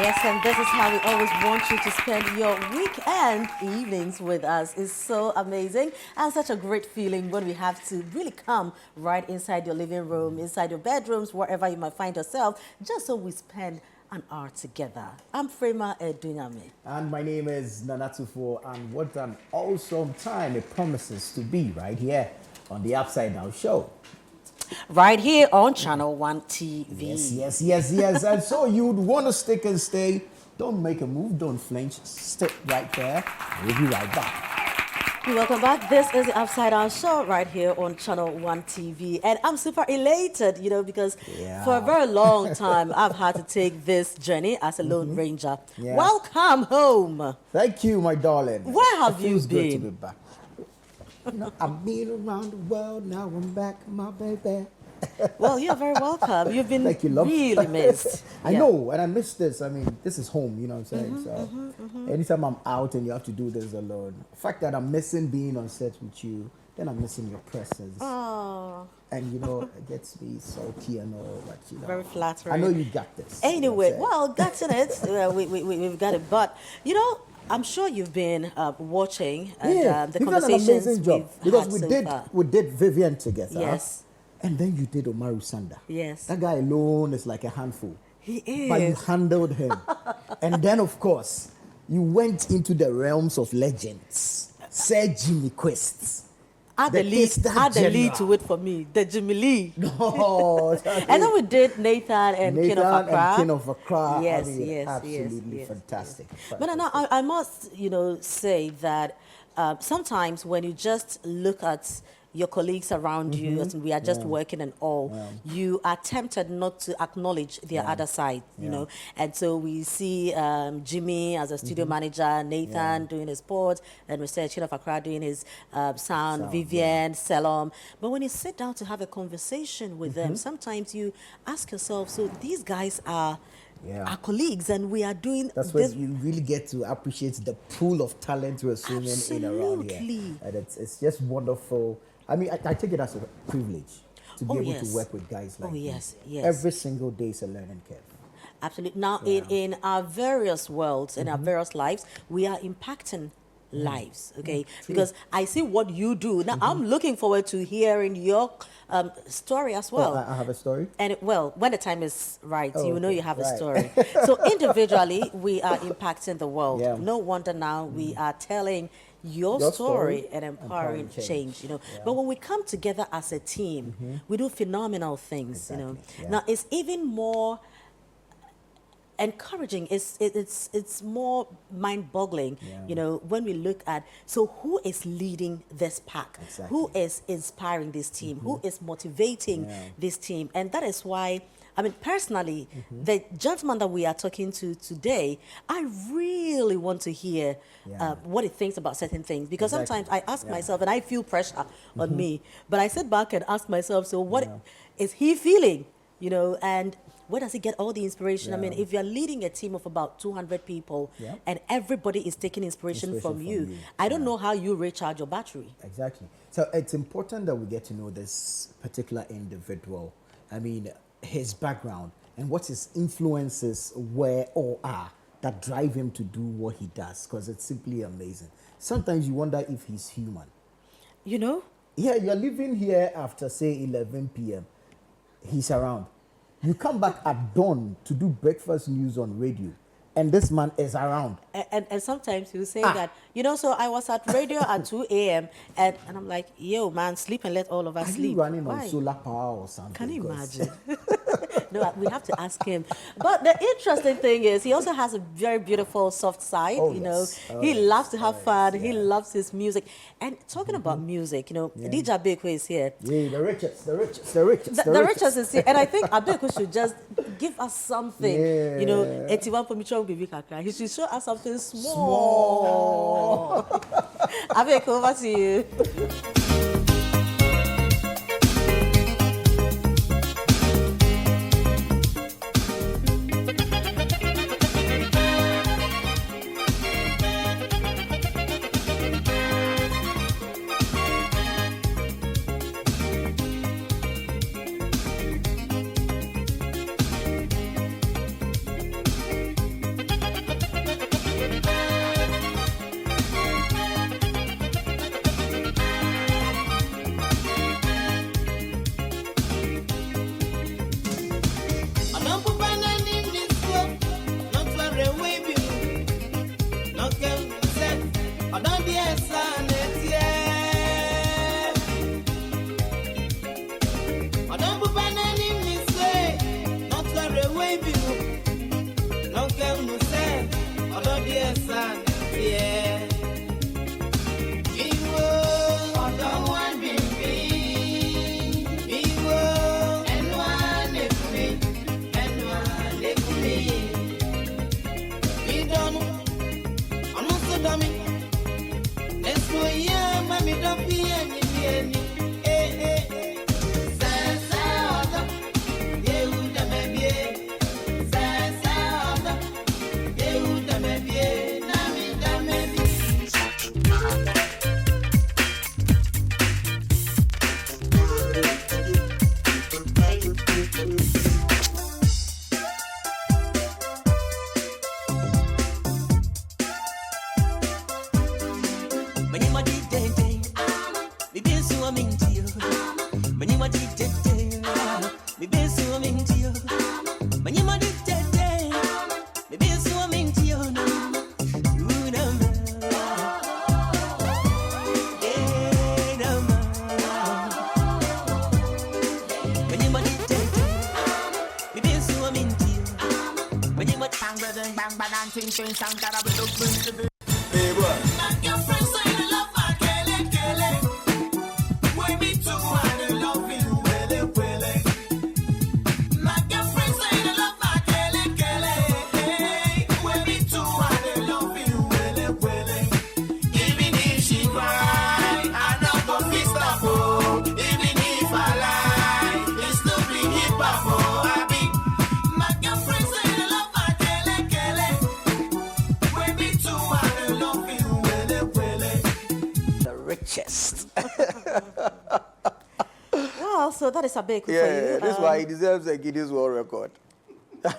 Yes, and this is how we always want you to spend your weekend evenings with us. It's so amazing and such a great feeling when we have to really come right inside your living room, inside your bedrooms, wherever you might find yourself, just so we spend an hour together. I'm Frema Edunyame. And my name is Nanatufo, and what an awesome time it promises to be right here on the Upside Down Show. Right here on ChannelOne TV. Yes. And so you'd want to stick and stay. Don't make a move, don't flinch. Stick right there. We'll be right back. Welcome back. This is the Upside Down Show right here on ChannelOne TV. And I'm super elated, because for a very long time, I've had to take this journey as a Lone Ranger. Yeah. Welcome home. Thank you, my darling. Where have you It feels good to been? be back. I've been around the world, now I'm back, my baby. Well, you're very welcome. You've been Thank you, love. really missed. I know, and I miss this. I mean, this is home, you know what I'm saying? Anytime I'm out and you have to do this alone, the fact that I'm missing being on set with you, then I'm missing your presence. Oh, And, it gets me salty and all, but, very flattering. I know you got this. Anyway, You know well, that's in it. We've got it. But, I'm sure you've been watching and the you've done an conversations amazing job. we've Because had we so far. did Vivian together. Yes. And then you did Omaru Sanda. Yes. That guy alone is like a handful. He is. But you handled him. And then, of course, you went into the realms of legends. Sir Jimmy Quest. Add the lead to it for me, the Jimmy Lee. No. And then we did Nathan and King of Accra. And King of Accra. Yes, I mean, yes, absolutely yes. fantastic. But I must, say that sometimes when you just look at your colleagues around you, and we are just working and all, you are tempted not to acknowledge their other side, you know. And so we see Jimmy as a studio manager, Nathan doing his sports, and research, King of Accra doing his sound, Vivian, Selom. But when you sit down to have a conversation with them, sometimes you ask yourself, so these guys are our colleagues, and we are doing That's this. when you really get to appreciate the pool of talent we're swimming in around here. And it's just wonderful. I mean, I take it as a privilege to be able to work with guys like yes. Every single day is a learning curve. Absolutely. Now, in our various worlds, in our various lives, we are impacting lives, okay? Because I see what you do. Now, I'm looking forward to hearing your story as well. I have a story? And, when the time is right, you know you have a story. So, individually, we are impacting the world. Yeah. No wonder now we are telling your story and empowering change, But when we come together as a team, we do phenomenal things, Now, it's even more encouraging. It's more mind-boggling, when we look at, so who is leading this pack? Who is inspiring this team? Who is motivating this team? And that is why, I mean, personally, the gentleman that we are talking to today, I really want to hear what he thinks about certain things. Because sometimes I ask myself, and I feel pressure on me, but I sit back and ask myself, so what is he feeling? And where does he get all the inspiration? I mean, if you're leading a team of about 200 people and everybody is taking inspiration from you, I don't know how you recharge your battery. Exactly. So it's important that we get to know this particular individual. I mean, his background and what his influences were or are that drive him to do what he does, because it's simply amazing. Sometimes you wonder if he's human. Yeah, you're living here after, say, 11 p.m. He's around. You come back at dawn to do breakfast news on radio, and this man is around. And sometimes you say that, so I was at radio at 2 a.m. And I'm like, yo, man, sleep and let all of us sleep. Are you running on solar power or something? Can you imagine? No, we have to ask him. But the interesting thing is he also has a very beautiful soft side, he loves to have fun. He loves his music. And talking about music, DJ Abeko is here. Yeah, the richest. The richest is here. And I think Abeko should just give us something, 81 permission baby kakra. He should show us something small. Abeko, over to you. yes, yeah. Well, so that is a big for you. That's why he deserves a Guinness World Record.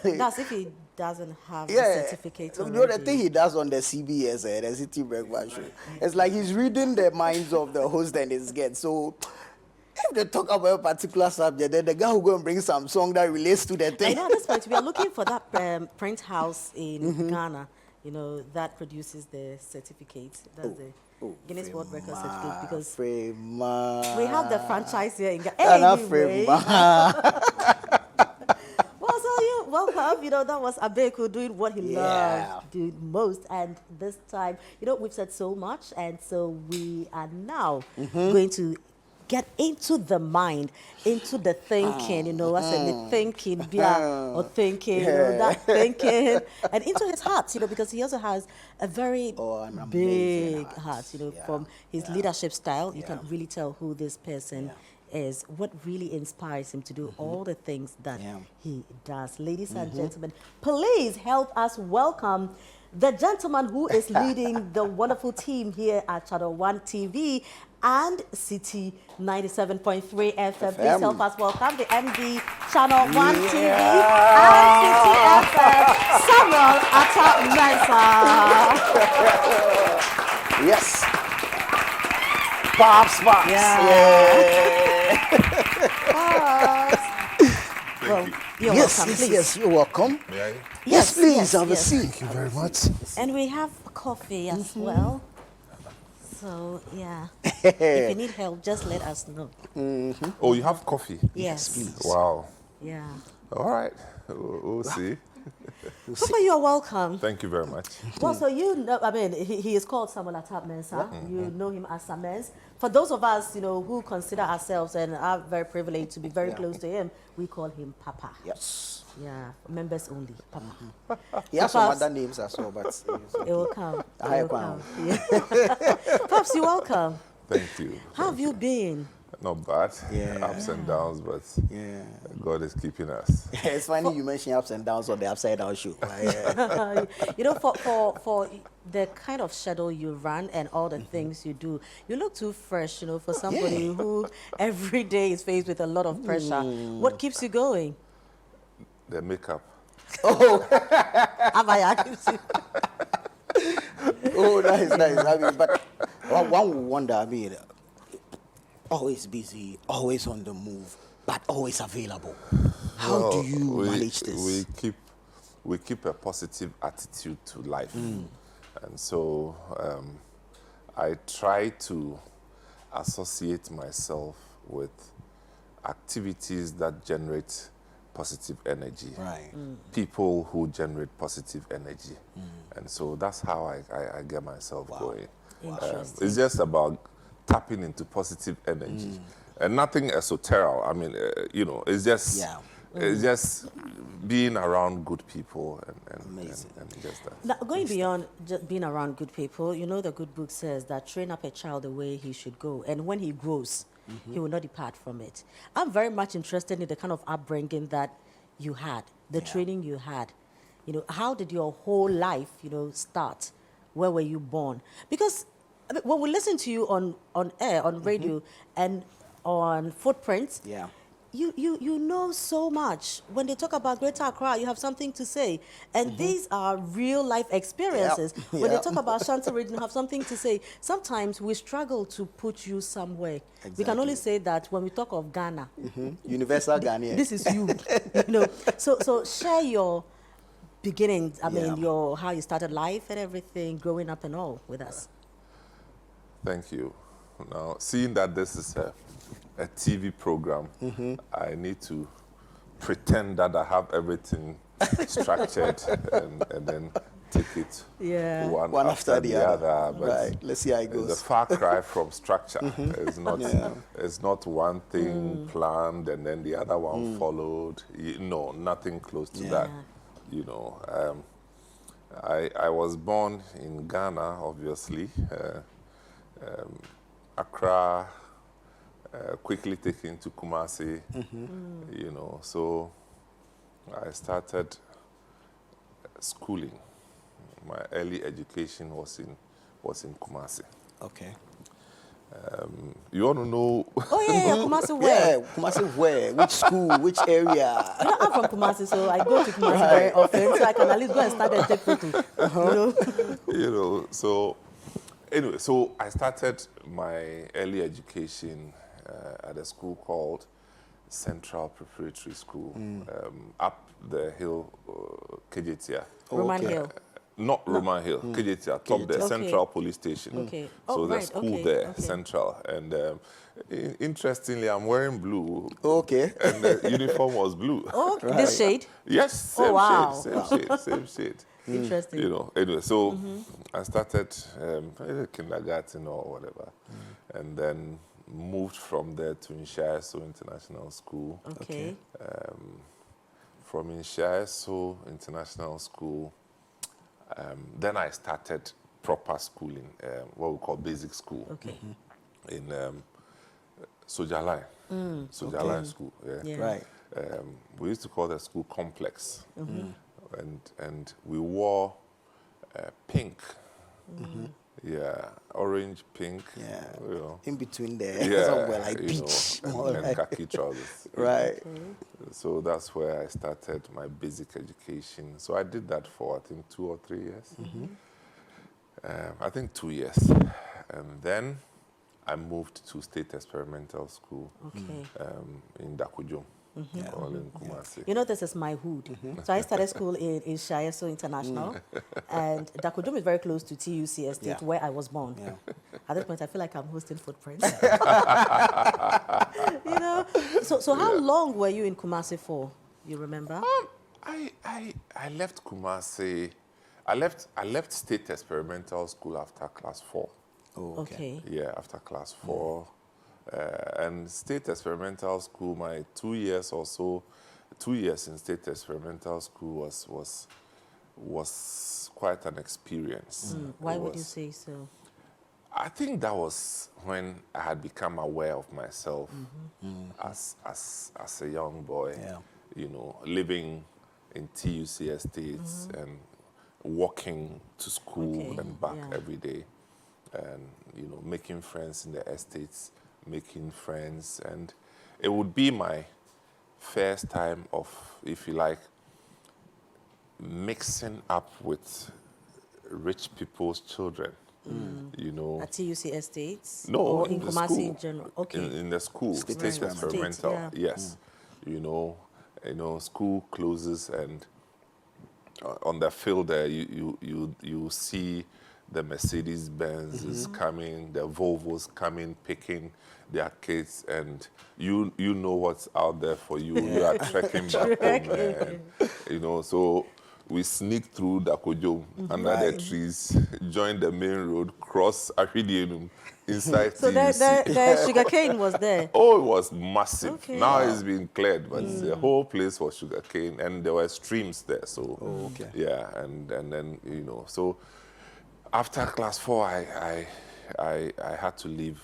That's if he doesn't have the certificate. You know the thing he does on the CBS, the City Breakfast Show. It's like he's reading the minds of the host and his guests. So if they talk about a particular subject, then the guy will go and bring some song that relates to the thing. I know at this point we are looking for that print house in Ghana, you know, that produces the certificate. That's the Guinness World Record certificate, because we have the franchise here in Ghana. Anyway. Well, so you welcome. You know, that was Abeku doing what he loved doing most. And this time, you know, we've said so much. And so we are now going to get into the mind, into the thinking, you know, I said the thinking, or thinking, you know, that thinking, and into his heart, you know, because he also has a very big heart, you know, from his leadership style. You can really tell who this person is, what really inspires him to do all the things that he does. Ladies and gentlemen, please help us welcome the gentleman who is leading the wonderful team here at ChannelOne TV and City 97.3 FM. Please help us welcome the MD ChannelOne TV and City FM, Samuel Atta-Mensah. Yes. Pops. Well, you're welcome, please. Yes, you're welcome. May I? Yes, please, have a seat. Thank you very much. And we have coffee as well. So, yeah. If you need help, just let us know. Oh, you have coffee? Yes, please. Wow. Yeah. All right. We'll see. Papa, you are welcome. Thank you very much. Well, so you know, I mean, he is called Samuel Atta-Mensah. You know him as Sammens. For those of us, you know, who consider ourselves and are very privileged to be very close to him, we call him Papa. Yes. Yeah, members only, Papa. He has some other names as well, but it will come. I It will come. Yeah. Pops, you're welcome. Thank you. How have you been? Not bad. Yeah. Ups and downs, but yeah. God is keeping us. It's funny you mention ups and downs on the Upside Down show. You know, for the kind of schedule you run and all the things you do, you look too fresh, you know, for somebody who every day is faced with a lot of pressure. What keeps you going? The makeup. Abaya keeps you. Oh, nice. I mean, but one would wonder, I mean, always busy, always on the move, but always available. How do you manage this? We keep a positive attitude to life. And so I try to associate myself with activities that generate positive energy. Right. People who generate positive energy. And so that's how I get myself going. Interesting. It's just about tapping into positive energy and nothing esoteric. I mean, you know, it's just it's just being around good people and just that. Now, going beyond just being around good people, you know the good book says that train up a child the way he should go, and when he grows, he will not depart from it. I'm very much interested in the kind of upbringing that you had, the training you had. You know, how did your whole life, you know, start? Where were you born? Because I mean, when we listen to you on air, on radio, and on Footprints, you know so much. When they talk about Greater Accra, you have something to say. And these are real life experiences. When they talk about Shanti region, you have something to say. Sometimes we struggle to put you somewhere. We can only say that when we talk of Ghana. Universal Ghanaian. This is you. You know. So share your beginnings, I mean, your how you started life and everything, growing up and all with us. Thank you. Now, seeing that this is a TV program, I need to pretend that I have everything structured and then take it one after the other. But right. Let's see how it goes. It's a far cry from structure. It's not one thing planned and then the other one followed. No, nothing close to that. You know, I was born in Ghana, obviously. Accra, quickly taken to Kumasi, you know, so I started schooling. My early education was in Kumasi. Okay. You want to know? Oh yeah, Kumasi where? Yeah, Kumasi where? Which school? Which area? You know, I'm from Kumasi, so I go to Kumasi very often, so I can at least go and start and take photos. You know? You know, so anyway, so I started my early education at a school called Central Preparatory School, up the hill, Kejetia. Roman Hill. Not Roman Hill, Kejetia, top there, Central Police Station. Okay. So the school there, Central. And interestingly, I'm wearing blue. Okay. And the uniform was blue. Oh, this shade? Yes, same shade, same shade. Interesting. You know, anyway, so I started kindergarten or whatever, and then moved from there to Inshaeso International School. Okay. From Inshaeso International School, then I started proper schooling, what we call basic school. Okay. In Socializing school. Yeah. Right. We used to call the school complex. And we wore pink. Yeah, orange, pink. Yeah. You know. In between there, Yeah, somewhere like you beach. know, and khaki trousers. Right. So that's where I started my basic education. So I did that for, I think, 2 or 3 years. I think 2 years. And then I moved to State Experimental School in Dakujom. All in Kumasi. You know, this is my hood. So I started school in Inshaeso International, and Dakujom is very close to TUC Estate, where I was born. At this point, I feel like I'm hosting Footprints. You know, so how long were you in Kumasi for? You remember? I left Kumasi. I left State Experimental School after class 4. Oh, Okay. Yeah, after class 4. And State Experimental School, my 2 years or so, 2 years in State Experimental School was quite an experience. Why would you say so? I think that was when I had become aware of myself as a young boy, you know, living in TUC estates and walking to school and back every day, and, you know, making friends in the estates, making friends, and it would be my first time of, if you like, mixing up with rich people's children. You know, At TUC Estates? no, or in in the Kumasi school. in general? Okay. In the school, State Experimental. State, Yes, you know, school closes, and on the field there, you see the Mercedes Benzes coming, the Volvos coming, picking their kids, and you know what's out there for you. You are trekking back home, and, you know. So we sneaked through Dakojo under the trees, joined the main road, crossed Ahidienum inside So TUC. the sugarcane was there. Oh, it was massive. Okay. Now it's been cleared, but the whole place was sugarcane, and there were streams there. So, yeah, and then so after class 4, I had to leave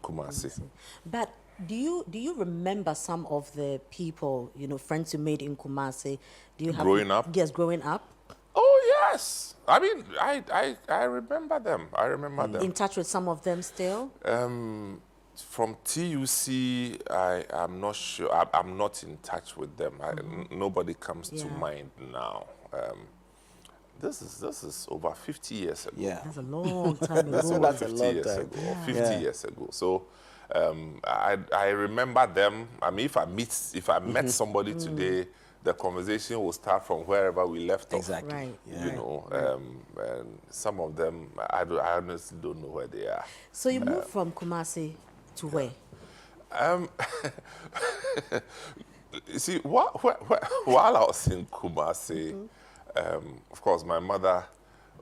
Kumasi. But do you remember some of the people, friends you made in Kumasi? Do you have Growing up? Yes, growing up. Oh yes, I mean I remember them. I remember them. In touch with some of them still? From TUC, I'm not sure. I'm not in touch with them. Nobody comes to mind now. This is over 50 years ago. Yeah. That's a long time ago. So that's a 50 long years time. ago, or 50 years ago. So I remember them. I mean, if I met somebody today, the conversation will start from wherever we left off. Exactly. Right. And some of them, I honestly don't know where they are. So you moved from Kumasi to where? You see, while I was in Kumasi, of course, my mother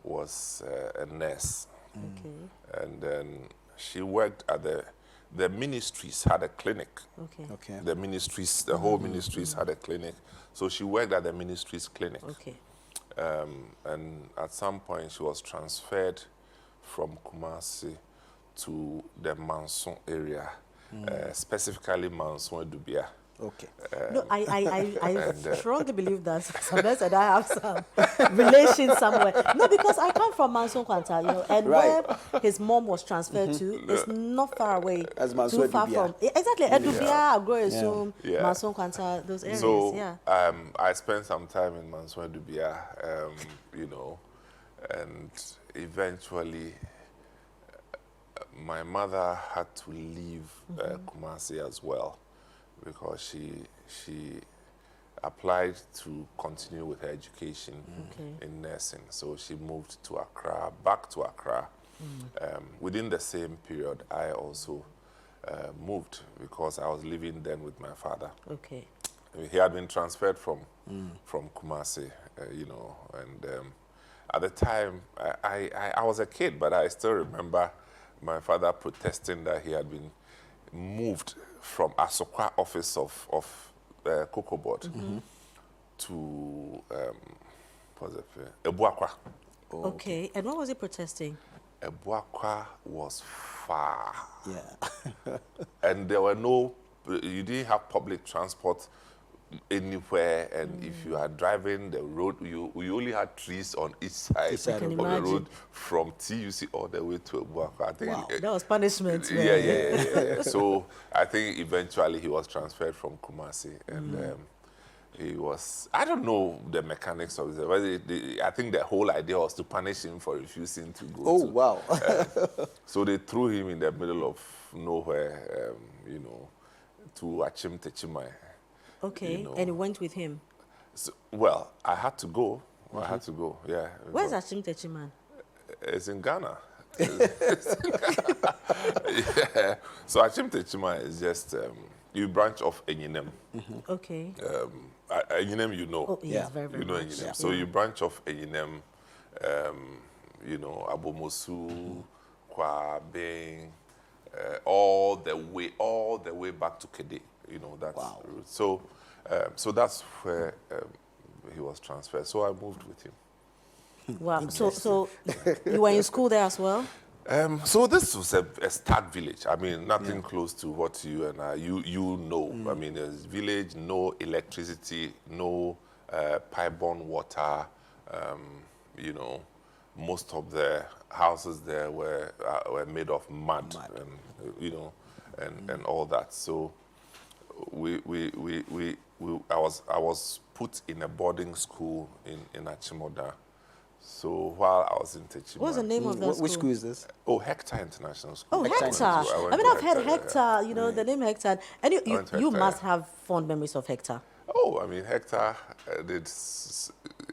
was a nurse. Okay. And then she worked at the ministries had a clinic. Okay. Okay. The ministries, the whole ministries had a clinic. So she worked at the ministries clinic. Okay. And at some point she was transferred from Kumasi to the Manson area, specifically Manson Dubia. Okay. No, I strongly believe that Sammens and I have some relation somewhere. No, because I come from Manson Kwanta, and Right. where his mom was transferred to is not far away. That's Manson too far Dubia. from exactly Edubia, Agro Esum, Yeah. Manson Kwanta, those areas. So yeah. I spent some time in Manson Dubia, and eventually my mother had to leave Kumasi as well, because she applied to continue with her education in nursing. So she moved to Accra, back to Accra. Within the same period, I also moved, because I was living then with my father. Okay. He had been transferred from Kumasi, and at the time, I was a kid, but I still remember my father protesting that he had been moved from Asokwa office of Cocoa Board to Ebuakwa. Okay. And what was he protesting? Ebuakwa was far. Yeah. And there were you didn't have public transport anywhere, and if you are driving the road, you only had trees on each side side of of the the road. road from TUC all the way to Ebuakwa. I think Wow. That was punishment. yeah, man. yeah. So I think eventually he was transferred from Kumasi, and he was, I don't know the mechanics of it, but I think the whole idea was to punish him for refusing to go. Oh, wow. So they threw him in the middle of nowhere, to Akyem Techimai. Okay. And he went with him. So, well, I had to go. I had to go, yeah. Where's Akyem Techimai? It's in Ghana. Yeah. So Akyem Techimai is just, you branch off Enyinem. Okay. Enyinem, you know. Oh, yes, Yeah. very, very You know much. Enyinem. Yeah. So you branch off Enyinem, Abomosu, Kwabeng, all the way back to Kede. That's Wow. the route. So, so that's where he was transferred. So I moved with him. Wow. So you were in school there as well? So this was a start village. I mean, nothing close to what you and I, you know. I mean, there's village, no electricity, no pipe-borne water. Most of the houses there were made of mud. And all that. So I was put in a boarding school in Achimoda. So while I was in Techimai. What's the name of that Which school is this? Oh, Hector International School. Oh, Hector. Hector. I went I mean, to I've heard Hector, yeah. the name Hector. And you went to Hector, must yeah. have fond memories of Hector. Oh, I mean, Hector did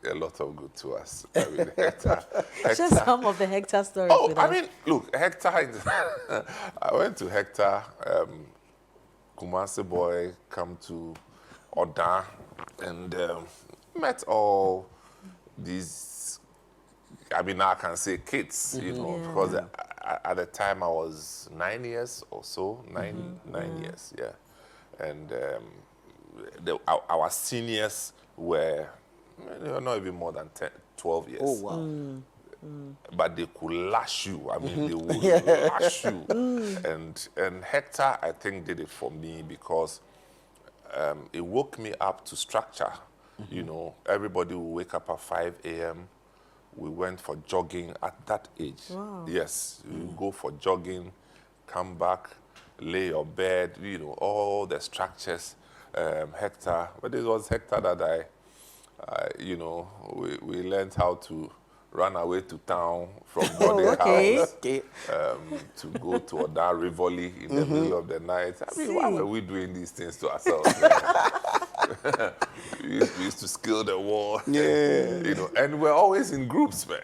a lot of good to us. I mean, Hector. Share some of the Hector stories Oh, with I us. mean, look, Hector, I went to Hector, Kumasi boy, come to Oda, and met all these, I mean, now I can say kids, you know, because at the time I was 9 years or so, nine years, and our seniors were not even more than 10, 12 years. Oh, wow. But they could lash you. I mean, they would lash you. And Hector, I think, did it for me because it woke me up to structure. You know, everybody would wake up at 5 a.m. We went for jogging at that age. Wow. Yes, you go for jogging, come back, lay your bed, you know, all the structures. Hector, but it was Hector that you know, we learned how to run away to town from boarding house to go to that Rivoli in the middle of the night. I mean, why were we doing these things to ourselves? we used to scale the wall, you know, and we're always in groups, man.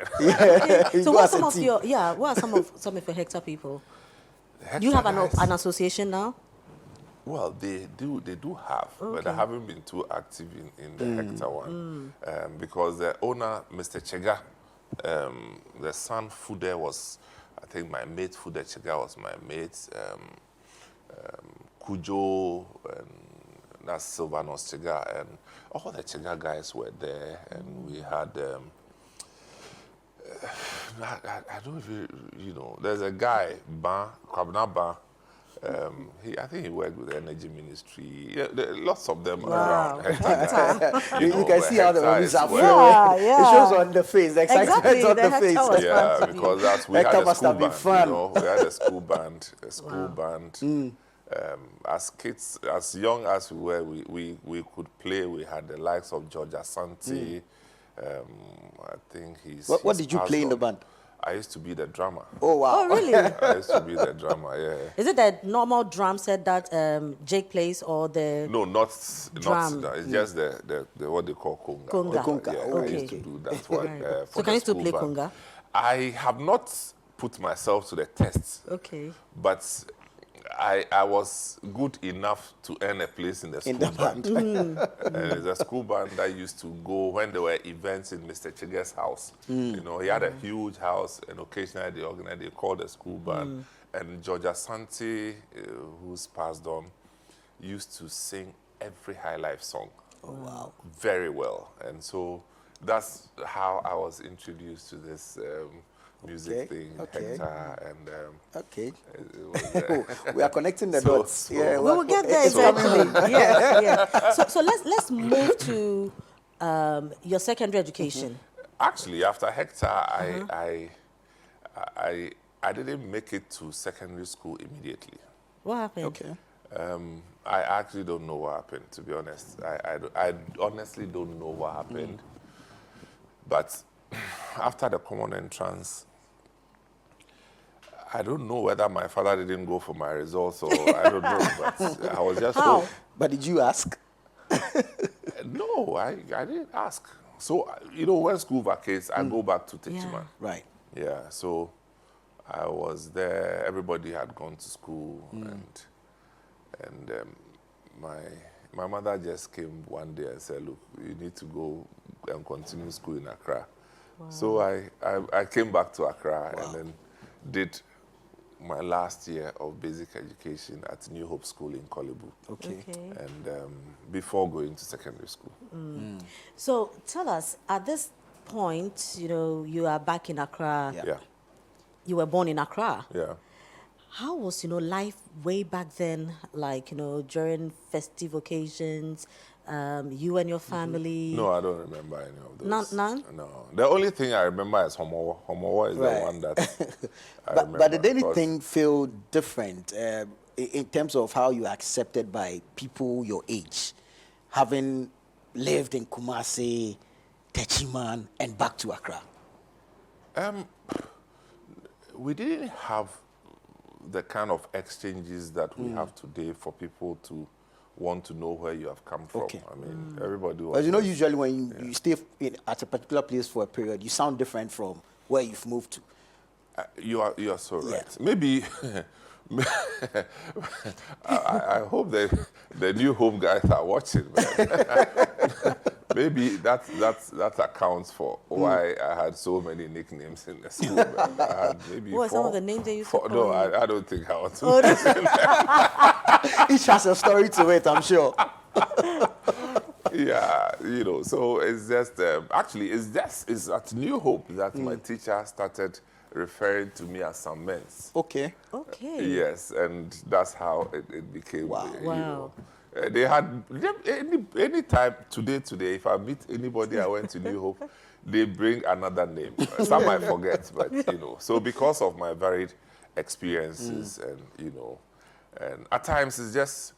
So what are some of your what are some of your Hector people? Hector Do you have guys, an association now? well, they do have, but I haven't been too active in the Hector one because the owner, Mr. Chega, the son Fude was, I think my mate Fude Chega was my mate, Kujo, and that's Sylvanos Chega, and all the Chega guys were there, and we had, I don't even, you know, there's a guy, Kwabena Ban, I think he worked with the energy ministry. Yeah, there are lots of them around. Hector, You can see how the movies are well. flowing. Yeah. It shows on the face, the excitement Exactly, on the the Hector face. was Yeah, fun to because me. we Hector had a must school have been band, fun. you know, we had a school band, as kids, as young as we were, we could play. We had the likes of George Asante. I think What he's did you passed play in the on. band? I used to be the drummer. Oh, wow. Oh, really? I used to be the drummer, yeah. Is it the normal drum set that Jake plays, or the No, not Drum. that. It's just the what they call conga. Conga? Conga, Yeah, I okay. used to do that one. For So the can you still school play band. conga? I have not put myself to the test, Okay. but I was good enough to earn a place in the school In the band. band. And it's a school band that used to go when there were events in Mr. Chige's house. You know, he had a huge house, and occasionally they called the school band. And George Asante, who's passed on, used to sing every High Life song. Oh, wow. Very well. And so that's how I was introduced to this music thing, Hector, and Okay. it was, We are connecting the So- dots. so- Yeah, We will get there it's coming. eventually. Yeah. So let's move to your secondary education. actually, after Hector, I didn't make it to secondary school immediately. What happened? Okay. I actually don't know what happened, to be honest. I honestly don't know what happened. But after the common entrance, I don't know whether my father didn't go for my results or I don't know, but I was just How? home. But did you ask? No, I didn't ask. So, you know, when school vacates, I go back to Techiman. Right. Yeah, so I was there. Everybody had gone to school, and my mother just came one day and said, "Look, you need to go and continue school in Accra." Wow. So I came back to Accra and then did my last year of basic education at New Hope School in Kolebu. Okay. And before going to secondary school. So tell us, at this point, you know, you are back in Accra. Yeah. You were born in Accra. Yeah. How was, you know, life way back then, like, you know, during festive occasions, you and your family? No, I don't remember any of those. None? No. The only thing I remember is Homowa. Homowa is Right. the one that I But remember. did anything feel different in terms of how you are accepted by people your age, having lived in Kumasi, Techiman, and back to Accra? We didn't have the kind of exchanges that we have today for people to want to know where you have come from. Okay. I mean, everybody was... Because you know, usually when you stay at a particular place for a period, you sound different from where you've moved to. You are so right. Yeah. Maybe... I hope the new home guys are watching, man. maybe that accounts for why I had so many nicknames in the school. But I had maybe What were some four, of the names they used to four, call no, you? I don't think I want to. Each has a story to it, I'm sure. Yeah, you know, so it's just, actually, it's at New Hope that my teacher started referring to me as Sammens. Okay. Okay. Yes, and that's how it became. Wow. You know. Wow. They had, any time, today, if I meet anybody I went to New Hope, they bring another name. Some I forget, but, you know. So because of my varied experiences and, you know, and at times it's just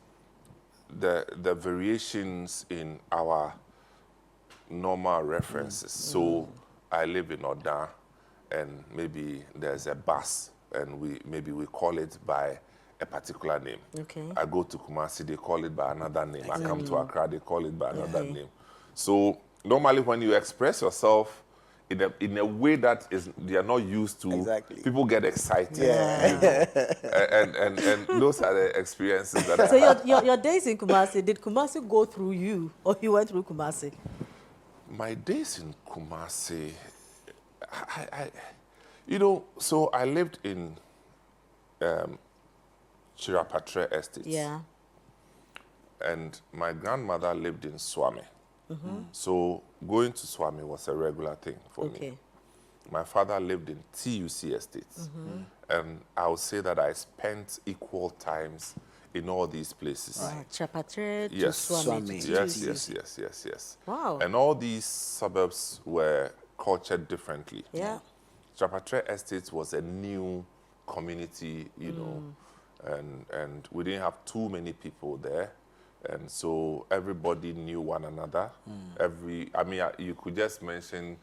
the variations in our normal references. So I live in Oda, and maybe there's a bus, and maybe we call it by a particular name. Okay. I go to Kumasi, they call it by another name. I come to Accra, they call it by another Okay. name. So normally when you express yourself in a way that they are not used to, Exactly. people get excited. Yeah. You know? and those are the experiences that So I had. your days in Kumasi, did Kumasi go through you, or you went through Kumasi? My days in Kumasi, you know, so I lived in Chirapatre Estate. Yeah. And my grandmother lived in Swami. So going to Swami was a regular thing for Okay. me. My father lived in TUC Estates. And I would say that I spent equal times in all these places. Chapatre to Yes. Swami. to Yes, TUC. yes. Wow. And all these suburbs were cultured differently. Yeah. Chapatre Estates was a new community, you know, and we didn't have too many people there. And so everybody knew one another. You could just mention,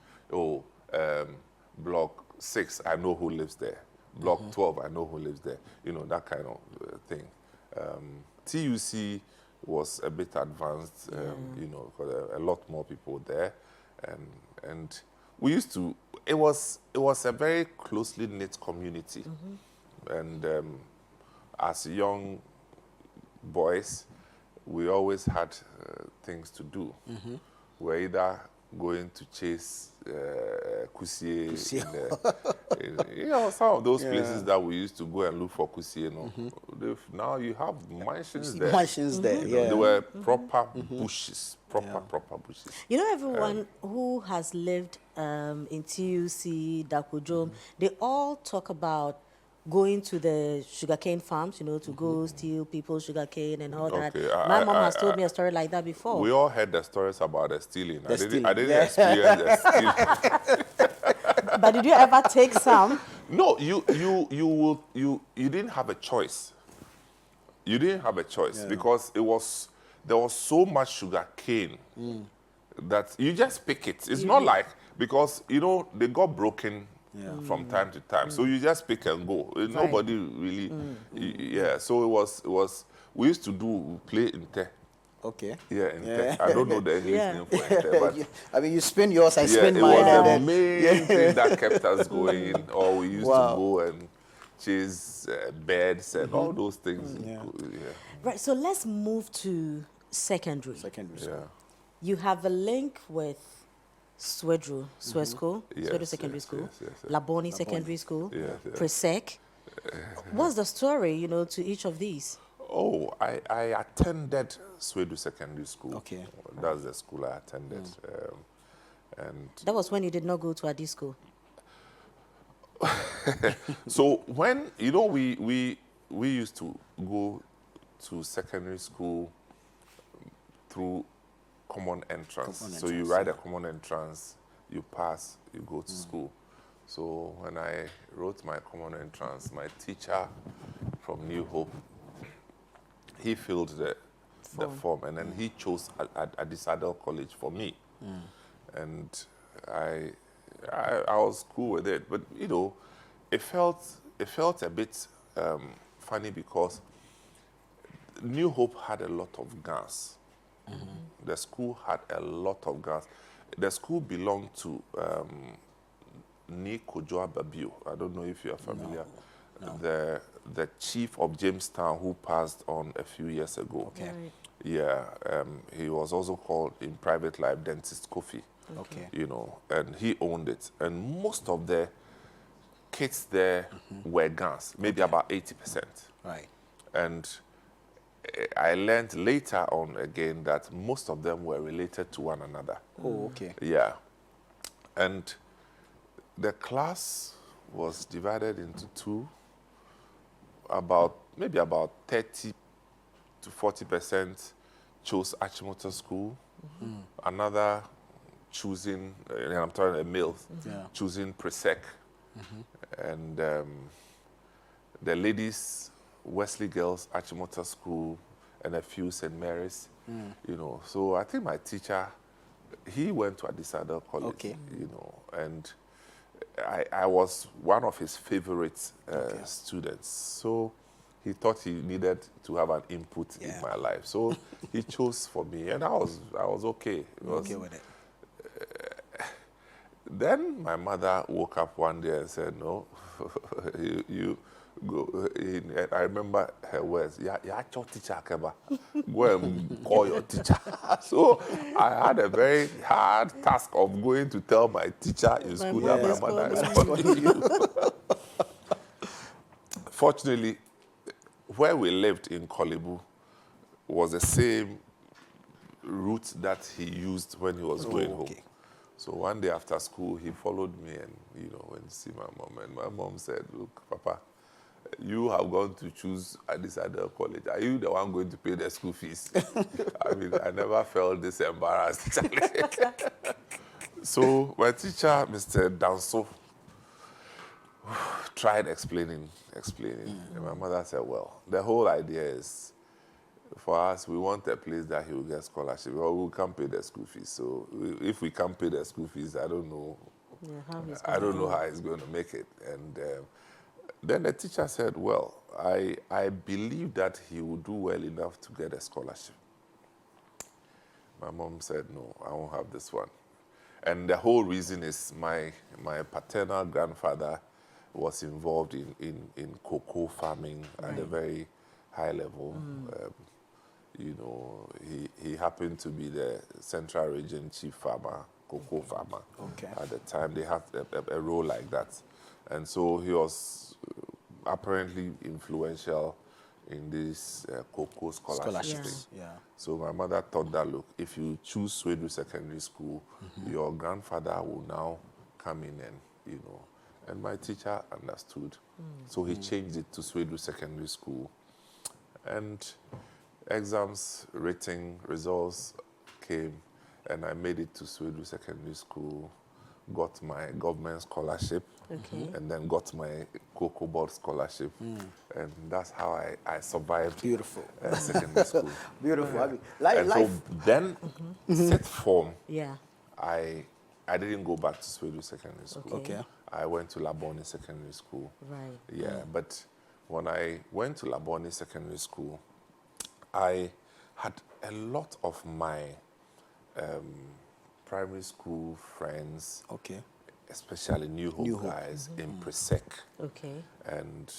block 6, I know who lives there. Block 12, I know who lives there. You know, that kind of thing. TUC was a bit advanced, you know, because a lot more people there. And we used to, it was a very closely knit community. And as young boys, we always had things to do. We're either going to chase kusie, you know, some of those places that we used to go and look for kusie. You know, now you have mansions there. Mansions there, You know, yeah. they were proper bushes, proper bushes. You know, everyone who has lived in TUC, Dakujom, they all talk about going to the sugarcane farms, you know, to go steal people's sugarcane and all that. Okay, My mom has told me a story like that before. We all heard the stories about the stealing. I didn't stealing. experience the stealing. But did you ever take some? No, you didn't have a choice. You didn't have a choice because there was so much sugar cane that you just pick it. It's not like, because you know they got broken from time to time, so you just pick and go. Nobody really, So it was. We used to play in te. Okay. Yeah, in te. I don't know the English name for in te, but I mean, you spin yours, I spin it mine. was and the then- main thing that kept us going. Or we used to go and chase birds and all those things. Right, so let's move to secondary. Secondary school. Yeah. You have a link with Swedru School, Yes, Swedru Secondary yes, School, yes. Laboni Secondary School, Yes, yes. Presec. What's the story, you know, to each of these? Oh, I attended Swedru Secondary School. Okay. That's the school I attended. And That was when you did not go to Adi school. so when, you know, we used to go to secondary school through common entrance. So you write a common entrance, you pass, you go to school. So when I wrote my common entrance, my teacher from New Hope, he filled the form, and then he chose Addisadel College for me. And I was cool with it, but you know, it felt a bit funny because New Hope had a lot of gas. The school had a lot of gas. The school belonged to Ni Kojoa Babio. I don't know if you are familiar. No. The chief of Jamestown who passed on a few years ago. Okay. Right. Yeah, he was also called in private life Dentist Kofi. Okay. You know, and he owned it. And most of the kids there were Gans, maybe about 80%. Right. And I learned later on again that most of them were related to one another. Oh, okay. Yeah. And the class was divided into two. Maybe about 30 to 40% chose Atta-Mensah school. Another choosing, and I'm talking about males, choosing Presec. And the ladies, Wesley Girls, Atta-Mensah school, and a few St. Mary's. You know, so I think my teacher, he went to Addis-Ababa College. Okay. You know, and I was one of his favorite students. So he thought he needed to have an input in my life. So he chose for me, and I was okay. Okay with it. Then my mother woke up one day and said, no, you go. And I remember her words, yeah, your teacher, Keba. Go and call your teacher. So I had a very hard task of going to tell my teacher in school that my mother is calling you. Fortunately, where we lived in Kolebu was the same route that he used when he was going home. So one day after school, he followed me and, went to see my mom. And my mom said, look, Papa, you have gone to choose at this other college. Are you the one going to pay the school fees? I mean, I never felt this embarrassed. So my teacher, Mr. Danso, tried explaining. And my mother said, well, the whole idea is, for us, we want a place that he will get scholarship, or we can't pay the school fees. So if we can't pay the school fees, I don't know. I don't know how he's going to make it. And then the teacher said, well, I believe that he will do well enough to get a scholarship. My mom said, no, I won't have this one. And the whole reason is my paternal grandfather was involved in cocoa farming at a very high level. He happened to be the Central Region chief farmer, cocoa farmer. At the time, they had a role like that. And so he was apparently influential in this cocoa scholarship thing. So my mother thought that, look, if you choose Sweden Secondary School, your grandfather will now come in and, and my teacher understood. So he changed it to Sweden Secondary School. And exams, rating, results came, and I made it to Sweden Secondary School, got my government scholarship, and then got my Cocoa Board scholarship. And that's how I survived secondary school. Beautiful. I mean, and life. so then, sixth form, I didn't go back to Sweden Secondary School. I went to Labone Secondary School. But when I went to Labone Secondary School, I had a lot of my primary school friends, especially New Hope guys, in Presec. And,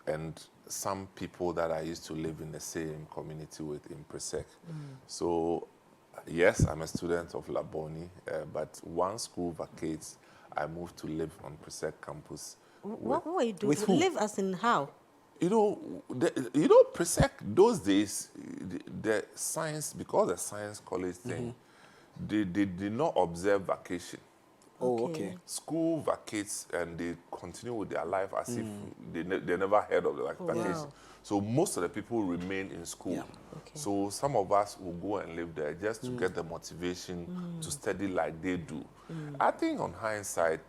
and some people that I used to live in the same community with in Presec. So, yes, I'm a student of Labone, but once school vacates, I moved to live on Presec campus. What were you doing? Live as in how? Presec, those days, the science, because the science college thing, they did not observe vacation. School vacates and they continue with their life as if they never heard of the vacation. So most of the people remain in school. So some of us will go and live there just to get the motivation to study like they do. I think on hindsight,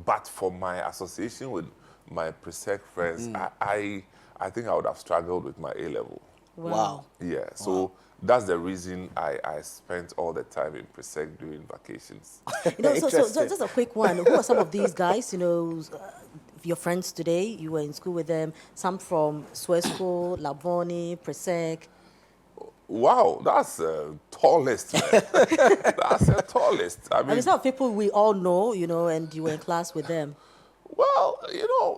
but for my association with my Presec friends, I think I would have struggled with my A-level. Wow. Yeah, so that's the reason I spent all the time in Presec during vacations. So just a quick one. Who are some of these guys, your friends today? You were in school with them. Some from Swesco, Labone, Presec. Wow, that's a tall list, man. That's a tall list. I mean, some people we all know, and you were in class with them. Well,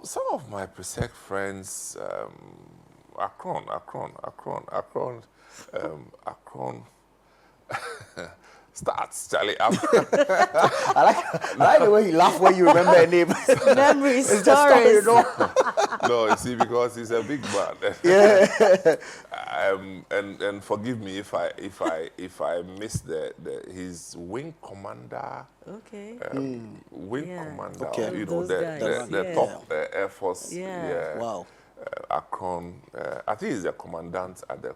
some of my Presec friends, Akron. Starts, Charlie. I like the way you laugh when you remember a name. Memory It's the story, you stories. know. No, you see, because he's a big man. Yeah. And forgive me if I miss his wing commander. Okay. Wing Yeah. commander. Okay. You know, Those the guys, top Air Force. Yeah. Wow. Akron. I think he's the commandant at the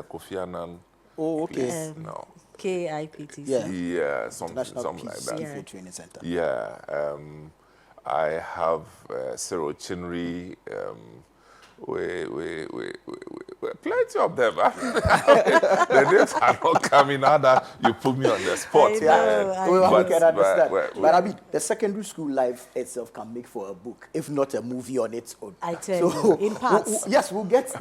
Kofi Annan. Oh, okay. place now. KIPTC. Yeah. Yeah, something National like Peace that. Gift Training Center. Yeah, I have Cyril Chinry, plenty of them. The names are not coming out that you put me on the spot. I know, I Well, know. we can understand. but- But I mean, the secondary school life itself can make for a book, if not a movie on its own. I tell you, in parts. Yes, we'll get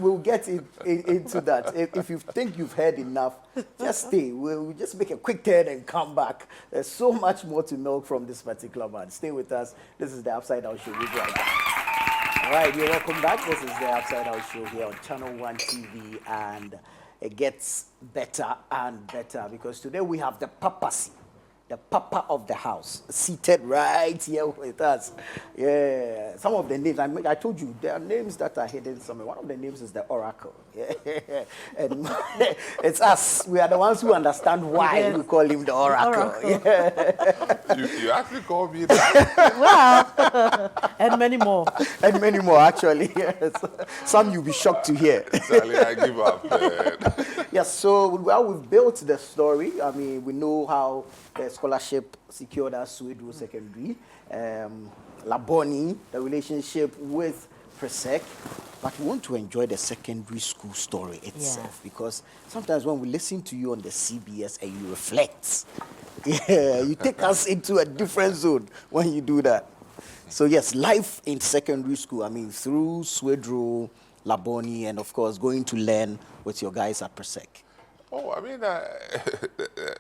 into that. If you think you've heard enough, just stay. We'll just make a quick turn and come back. There's so much more to milk from this particular man. Stay with us. This is the Upside Down Show. We'll be right back. All right, you're welcome back. This is the Upside Down Show here on ChannelOne TV, and it gets better and better because today we have the papacy, the papa of the house, seated right here with us. Yeah, some of the names, I told you, there are names that are hidden somewhere. One of the names is the Oracle. Yeah. And it's us. We are the ones who understand why we call him the Oracle. Yeah. You actually call me that. Well, and many more. And many more, actually. Yes. Some you'll be shocked to hear. Charlie, I give up. Man. Yes, so we've built the story. I mean, we know how the scholarship secured us Swedru Secondary, Laboni, the relationship with Presec, but we want to enjoy the secondary school story itself because sometimes when we listen to you on the CBS and you reflect, you take us into a different zone when you do that. So yes, life in secondary school, I mean, through Swedru, Laboni, and of course going to learn with your guys at Presec. Oh, I mean,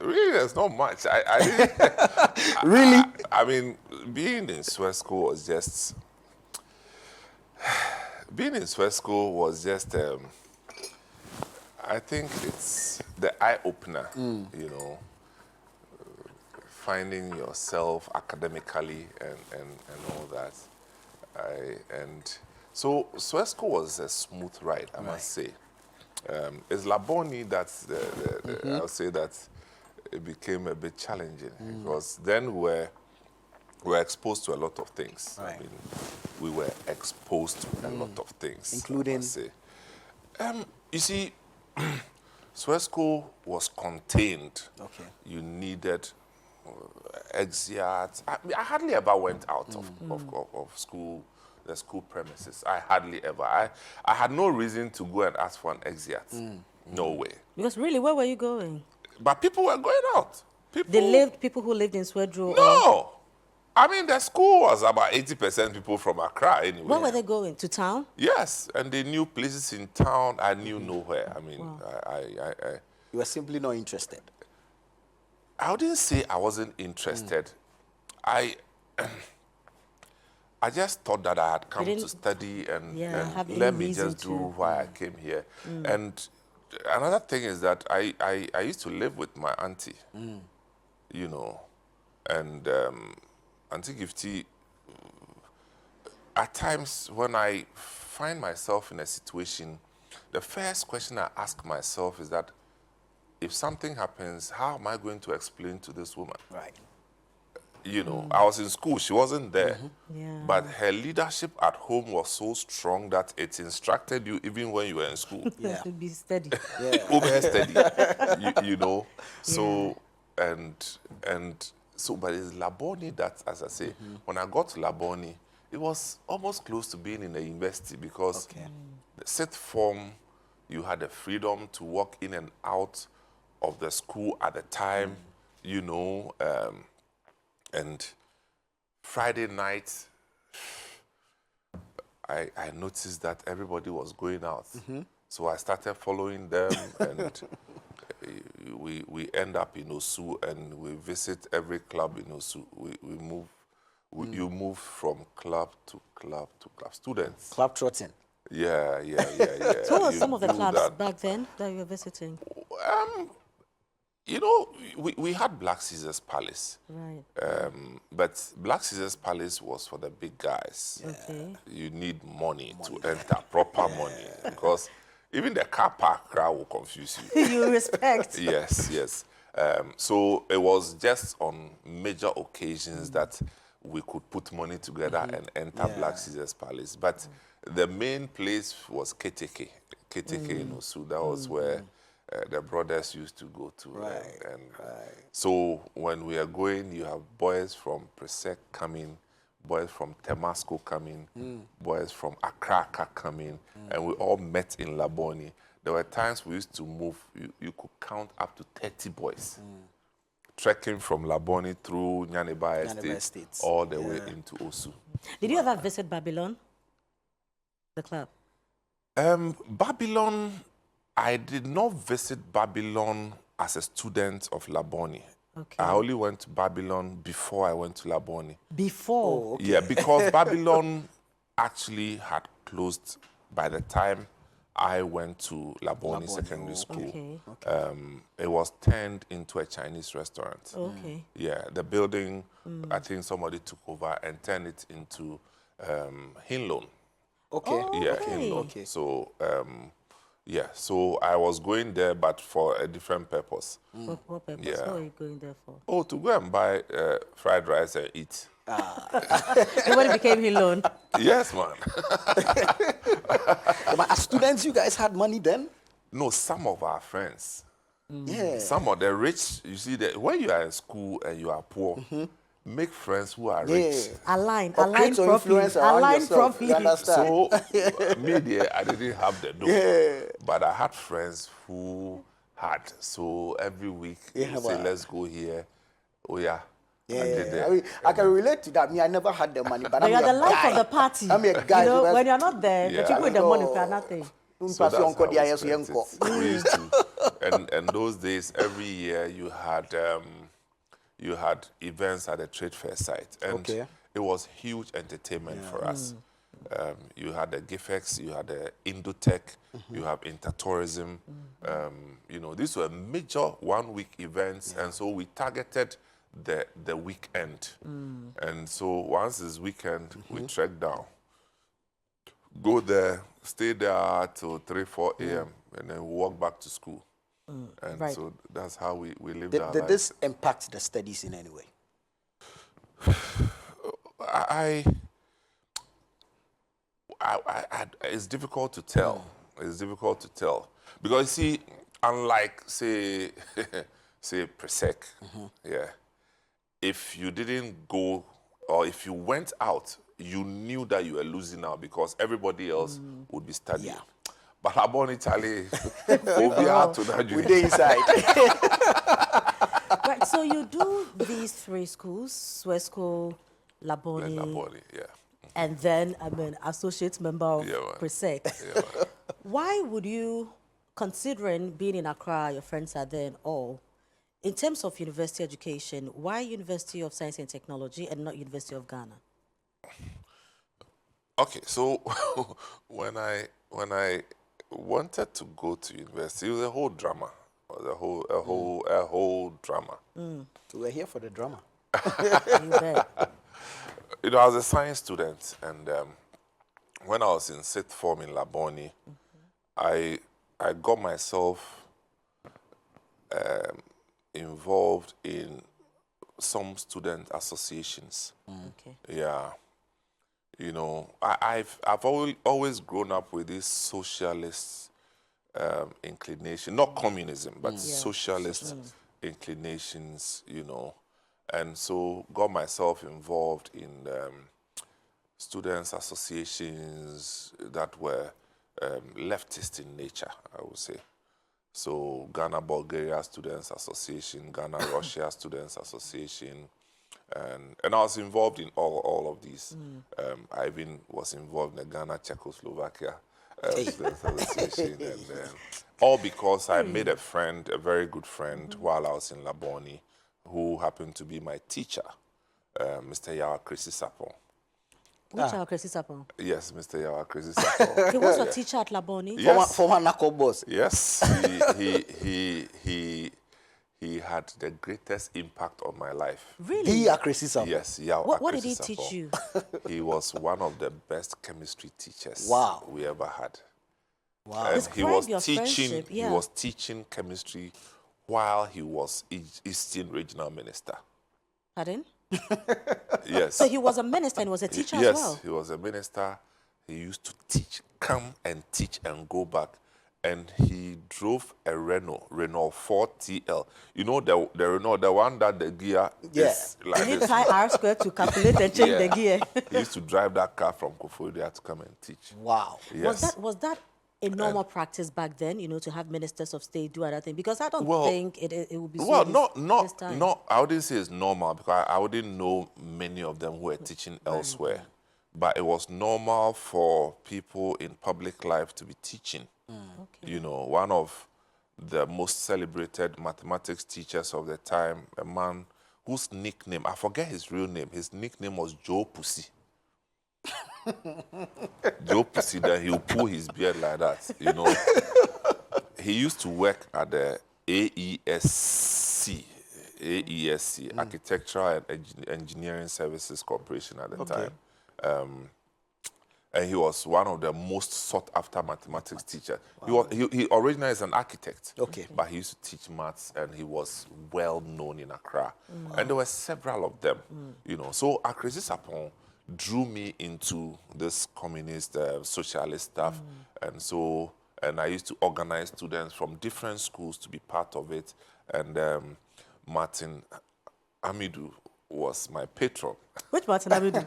really, there's not much. I didn't, Really? I mean, being in Swed School was just. Being in Swed School was just. I think it's the eye opener. You know, finding yourself academically and all that. So Swed School was a smooth ride, I must say. It's Laboni that's I'll say that it became a bit challenging because then we were exposed to a lot of things. Right. I mean, we were exposed to a lot of things. Including? I must say. You see, Swed School was contained. Okay. You needed exeats. I hardly ever went out of school. The school premises. I hardly ever. I had no reason to go and ask for an exit. No way. Because really, where were you going? But people were going out. People who lived in Swedru. No. I mean, the school was about 80% people from Accra anyway. Where were they going? To town? Yes, and they knew places in town. I knew nowhere. I mean, wow. You were simply not interested. I wouldn't say I wasn't interested. I just thought that I had come to study and let me just do why I came here. And another thing is that I used to live with my auntie, you know, and Auntie Gifty, at times when I find myself in a situation, the first question I ask myself is that if something happens, how am I going to explain to this woman? Right. You know, I was in school, she wasn't there. Yeah. But her leadership at home was so strong that it instructed you even when you were in school. Yeah. To be steady. Over steady. you know. So and so but it's Laboni that, as I say, when I got to Laboni, it was almost close to being in a university because the sixth form, you had the freedom to walk in and out of the school at the time, you know. And Friday night, I noticed that everybody was going out. So I started following them, and we end up in Osu, and we visit every club in Osu. We move. You move from club to club to club. Students. Club trotting. Yeah. So what were You some of the do clubs that. back then that you were visiting? You know, we had Black Caesar's Palace. Right. But Black Caesar's Palace was for the big guys. Okay. You need money to enter, proper money. Because even the car park crowd will confuse you. You respect. Yes. So it was just on major occasions that we could put money together and enter Black Caesar's Palace. But the main place was Keteke in Osu. That was where the brothers used to go to. And so when we are going, you have boys from Presec coming, boys from Temasco coming, boys from Accra coming, and we all met in Laboni. There were times we used to move, you could count up to 30 boys, trekking from Laboni through Nyaneba Estate, all the way into Osu. Did you ever visit Babylon, the club? Babylon, I did not visit Babylon as a student of Laboni. Okay. I only went to Babylon before I went to Laboni. Before? Yeah, because Babylon actually had closed by the time I went to Laboni Secondary School. Okay. It was turned into a Chinese restaurant. Okay. Yeah, the building, I think somebody took over and turned it into Hinloan. Okay. Yeah, okay. Hinloan. Okay. So, so I was going there, but for a different purpose. What purpose? Yeah. What are you going there for? Oh, to go and buy fried rice and eat. And when it became Hilon? Yes, man. But as students, you guys had money then? No, some of our friends. Yeah. Some of the rich, you see that when you are in school and you are poor, make friends who are rich. Align Create some properly. influence around Align yourself. properly. You understand? So, me there, I didn't have the dough. But I had friends who had. So every week, they say, let's go here. Oh, yeah. Yeah, I did that. I mean, I can relate to that. Me, I never had the money, but I'm You're a the life guy. of the party. I'm a guy. You know, so when you're not there, Yeah. the people with the money are nothing. So that's how we spent it. We used to, and those days, every year you had events at the trade fair site, and it was huge entertainment for us. You had the GIFEX, you had the Indotech, you have Intertourism. You know, these were major one-week events, and so we targeted the weekend. And so once it's weekend, we trek down, go there, stay there till 3, 4 a.m., and then walk back to school. And so that's how we lived our Did lives. this impact the studies in any way? It's difficult to tell. It's difficult to tell. Because, you see, unlike, say, Presec, if you didn't go, or if you went out, you knew that you were losing out because everybody else would be studying. But Laboni Charlie, We did inside. Right, so you do these 3 schools, Swesco, Laboni, yeah. and then I'm an associate member of Presec. Yeah, Why would you, considering being in Accra, your friends are there and all, in terms of university education, why University of Science and Technology and not University of Ghana? Okay, so when I wanted to go to university, it was a whole drama. It was a whole drama. So we're here for the drama. You bet. You know, I was a science student, and when I was in 6th form in Laboni, I got myself involved in some student associations. Okay. Yeah. You know, I've always grown up with this socialist inclination, not communism, but socialist inclinations, you know. And so got myself involved in students' associations that were leftist in nature, I would say. So Ghana-Bulgaria Students Association, Ghana-Russia Students Association, and I was involved in all of these. I even was involved in the Ghana-Czechoslovakia Students Association, and all because I made a friend, a very good friend, while I was in Laboni, who happened to be my teacher, Mr. Yawa Chrissy Sapon. Which are Chris Sapon? Yes, Mr. Yawa Crazy Sapon. Okay, was your teacher at Laboni? Yes. Former knuckle boss. Yes, he had the greatest impact on my life. Really? The Akresi. Yes, yeah. What did he teach you? He was one of the best chemistry teachers Wow. we ever had. Wow. And Describe your friendship, he yeah. was teaching chemistry while he was Eastern Regional Minister. Pardon? Yes. So he was a minister and was a teacher Yes, as well? he was a minister. He used to teach, come and teach and go back. And he drove a Renault 4TL. You know the Renault, the one that the gear is like You need this. pi R squared to calculate and change the gear. He used to drive that car from Koforidua to come and teach. Wow. Yes. Was that a normal practice back then, to have ministers of state do other things? Because I don't Well, think it would be so Well, this time. no, I wouldn't say it's normal because I wouldn't know many of them who were teaching elsewhere. But it was normal for people in public life to be teaching. Okay. One of the most celebrated mathematics teachers of the time, a man whose nickname, I forget his real name, his nickname was Joe Pussy. Joe Pussy, then he'll pull his beard like that, He used to work at the AESC, Architectural and Engineering Services Corporation at the time. And he was one of the most sought-after mathematics teachers. He originally is an architect, but he used to teach maths, and he was well known in Accra. And there were several of them, So Akresi Sapon drew me into this communist, socialist stuff, and I used to organize students from different schools to be part of it. And Martin Amidou was my patron. Which Martin Amidou?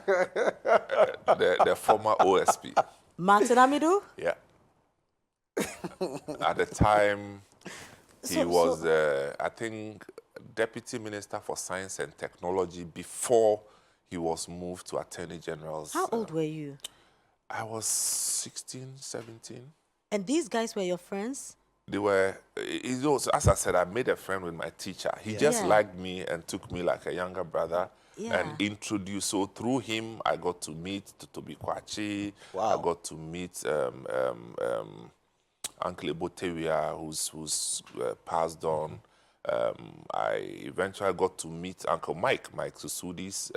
the former OSP. Martin Amidou? Yeah. At the time, he was, I think, Deputy Minister for Science and Technology before he was moved to Attorney General's. How old were you? I was 16, 17. And these guys were your friends? They were, as I said, I made a friend with my teacher. He just liked me and took me like a younger brother and introduced. So through him, I got to meet Totobi Kwachi. Wow. I got to meet Uncle Ebotewia, who's passed on. I eventually got to meet Uncle Mike Susudis.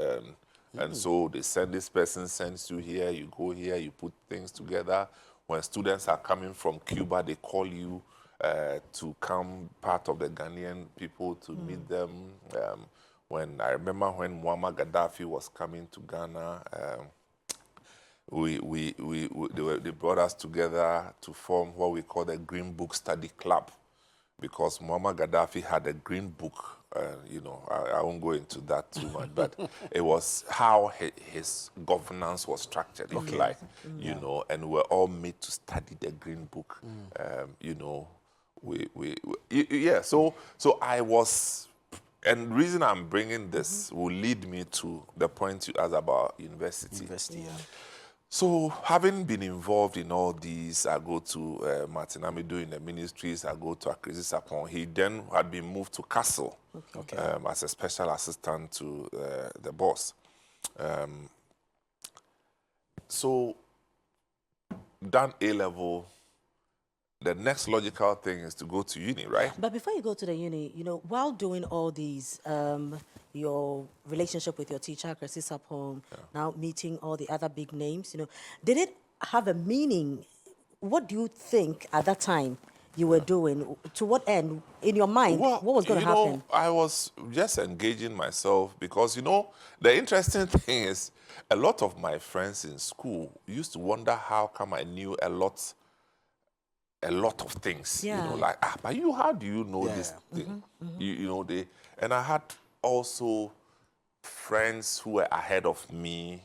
And so they send this person, sends you here, you go here, you put things together. When students are coming from Cuba, they call you to come part of the Ghanaian people to meet them. I remember when Muammar Gaddafi was coming to Ghana, they brought us together to form what we call the Green Book Study Club, because Muammar Gaddafi had a green book. I won't go into that too much, but it was how his governance was structured, if you like, and we're all made to study the green book. So I was, and the reason I'm bringing this will lead me to the point you asked about university. So, having been involved in all these, I go to Martin Amidou in the ministries, I go to Akresi Sapon. He then had been moved to Castle as a special assistant to the boss. So, done A-level, the next logical thing is to go to uni, right? But before you go to the uni, while doing all these, your relationship with your teacher, Akresi Sapon, now meeting all the other big names, did it have a meaning? What do you think at that time you were doing? To what end? In your mind, what was going to happen? I was just engaging myself because, the interesting thing is a lot of my friends in school used to wonder how come I knew a lot of things. But how do you know this thing? And I had also friends who were ahead of me.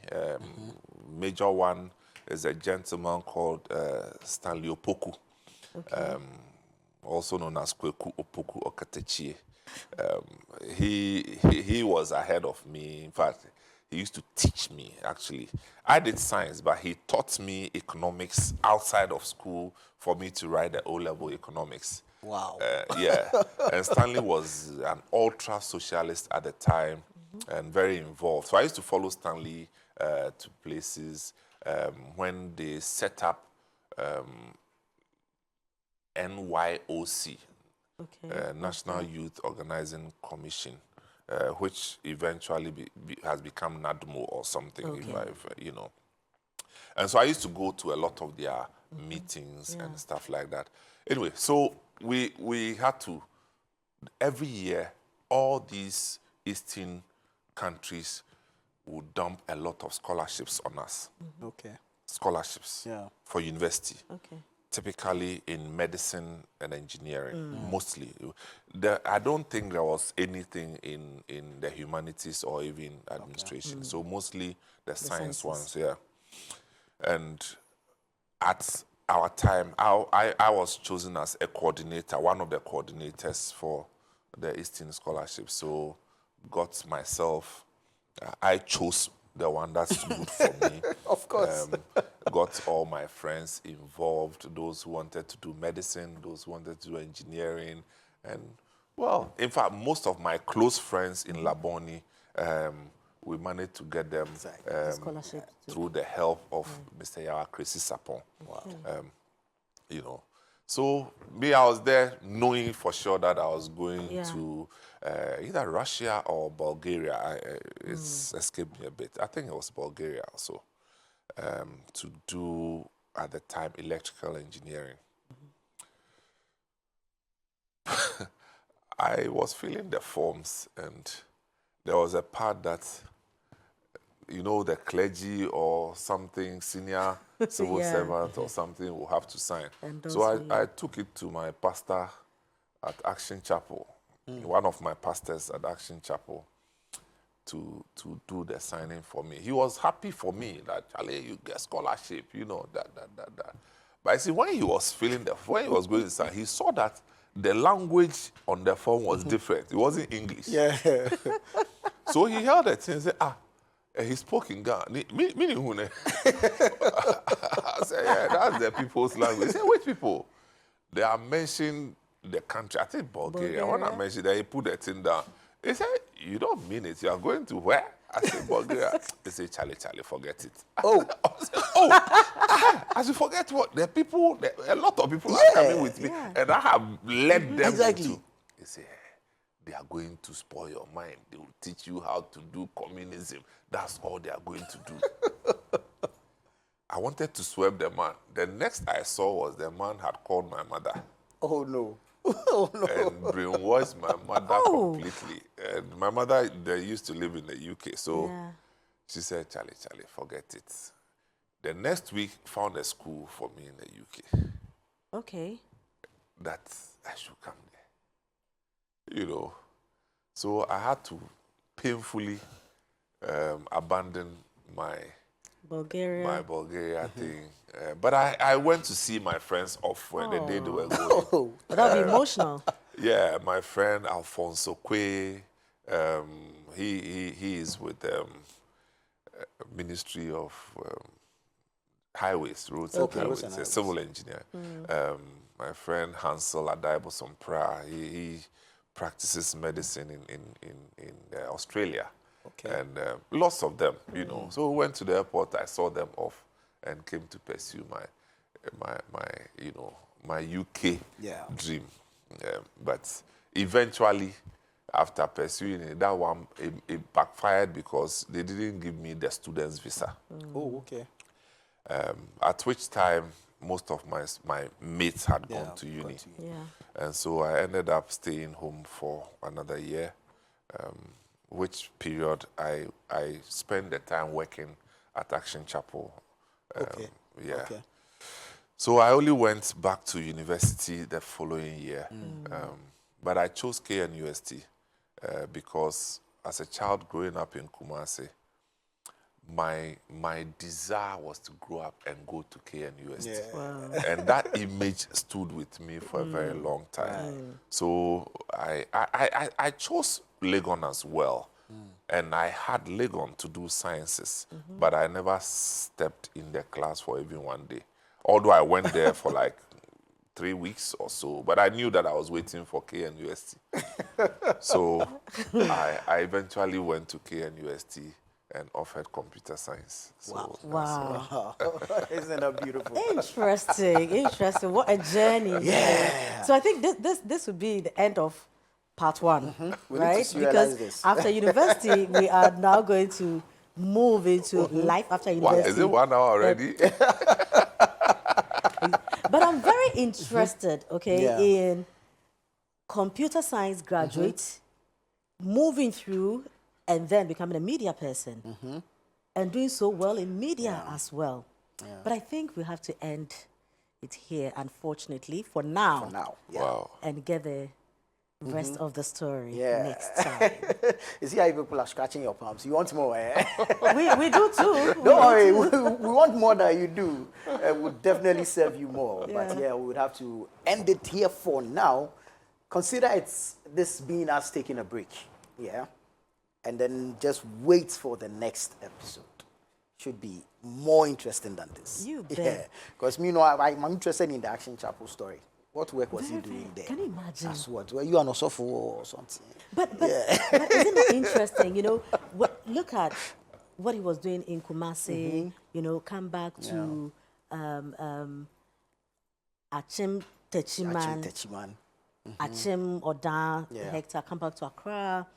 Major one is a gentleman called Stanley Opoku, also known as Kweku Opoku Okatechie. He was ahead of me. In fact, he used to teach me, actually. I did science, but he taught me economics outside of school for me to write the O-level economics. Wow. And Stanley was an ultra-socialist at the time and very involved. So I used to follow Stanley to places. When they set up NYOC, National Youth Organizing Commission, which eventually has become NADMO or something, if you know. And so I used to go to a lot of their meetings and stuff like that. Anyway, so we had to, every year, all these Eastern countries would dump a lot of scholarships on us. Okay. Scholarships for university. Okay. Typically in medicine and engineering, mostly. I don't think there was anything in the humanities or even administration. So mostly the science ones, And at our time, I was chosen as a coordinator, one of the coordinators for the Eastern Scholarship. So got myself, I chose the one that's good for me. Of course. Got all my friends involved, those who wanted to do medicine, those who wanted to do engineering. And, well, in fact, most of my close friends in Laboni, we managed to get them through the help of Mr. Yawa Krisi Sapon. Wow. You know, so me, I was there knowing for sure that I was going to either Russia or Bulgaria. It's escaped me a bit. I think it was Bulgaria also, to do, at the time, electrical engineering. I was filling the forms, and there was a part that, you know, the clergy or something, senior civil servant or something will have to sign. So I took it to my pastor at Action Chapel, one of my pastors at Action Chapel, to do the signing for me. He was happy for me that, Charlie, you get scholarship, you know, that. But I see, when he was filling when he was going to sign, he saw that the language on the form was different. It wasn't English. Yeah. So he held it and said, he spoke in Ghana. Meaning who? I said, yeah, that's the people's language. He said, which people? They are mentioning the country. I think Bulgaria. When I mentioned that, he put that thing down. He said, you don't mean it. You are going to where? I said, Bulgaria. He said, Charlie, forget it. I said, I said, forget what? The people, a lot of people are coming with me. And I have led them into. He said, they are going to spoil your mind. They will teach you how to do communism. That's all they are going to do. I wanted to swerve the man. The next I saw was the man had called my mother. Oh, no. Oh, no. And brainwashed my mother completely. And my mother, they used to live in the UK. So she said, Charlie, forget it. The next week, found a school for me in the UK. Okay. That I should come there. You know. So I had to painfully abandon my Bulgaria thing. But I went to see my friends off when the day they were going. That would be emotional. Yeah, my friend Alfonso Kwe, he is with Ministry of Highways, Roads and Highways. He's a civil engineer. My friend Hansel Adaibo Sompra, he practices medicine in Australia. Okay. And lots of them, you know. So we went to the airport, I saw them off and came to pursue my UK dream. But eventually, after pursuing it, that one, it backfired because they didn't give me the student's visa. Oh, okay. At which time, most of my mates had gone to uni. And so I ended up staying home for another year, which period I spent the time working at Action Chapel. So I only went back to university the following year. But I chose KNUST because as a child growing up in Kumasi, my desire was to grow up and go to KNUST. Wow. And that image stood with me for a very long time. So I chose Legon as well. And I had Legon to do sciences, but I never stepped in the class for even one day. Although I went there for like 3 weeks or so, but I knew that I was waiting for KNUST. So I eventually went to KNUST and offered computer science. So Wow. Isn't that beautiful? Interesting, interesting. What a journey. Yeah. So I think this would be the end of part one, We need to right? serialize Because this. after university, we are now going to move into life after What, university. is it 1 hour already? But I'm very interested, okay, Yeah. in computer science graduate, moving through and then becoming a media person and doing so well in media as well. But I think we have to end it here, unfortunately, for now. For now. Yeah. Wow. And get the rest of the story Yeah. next time. You see how people are scratching your palms. You want more, eh? we do too. Don't worry, we want more than you do. We'll definitely serve you more. But Yeah. yeah, we would have to end it here for now. Consider this being us taking a break. Yeah. And then just wait for the next episode. Should be more interesting than this. You bet. Yeah. Because me, you know, I'm interested in the Action Chapel story. What work was he doing there? Can you imagine? As what? Were you an Osofo or something? But isn't it interesting? You know, look at what he was doing in Kumasi. You know, come back to Akyem Techiman, Techiman. Akyem Odan, Yeah. Hector, come back to Accra.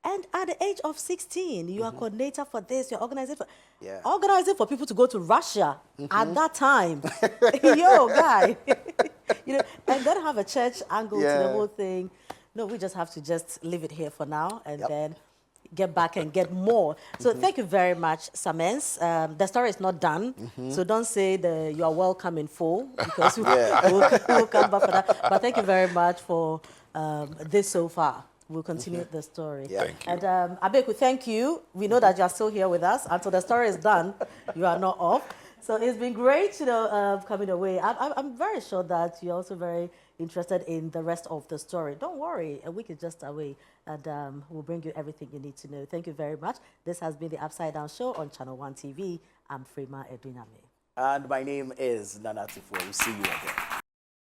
And at the age of 16, you are coordinator for this, you're organizing for people to go to Russia at that time. Yo, guy. You know, and then have a church angle to the whole thing. No, we just have to just leave it here for now and then get back and get more. So thank you very much, Sammens. The story is not done, so don't say you are welcome in full because we'll come back for that. But thank you very much for this so far. We'll continue the story. Yeah. Thank you. And Abeku, thank you. We know that you are still here with us. Until the story is done, you are not off. So it's been great, you know, coming away. I'm very sure that you're also very interested in the rest of the story. Don't worry, a week is just away, and we'll bring you everything you need to know. Thank you very much. This has been the Upside Down Show on ChannelOne TV. I'm Freema Edunyame. And my name is Nanu. We'll see you again.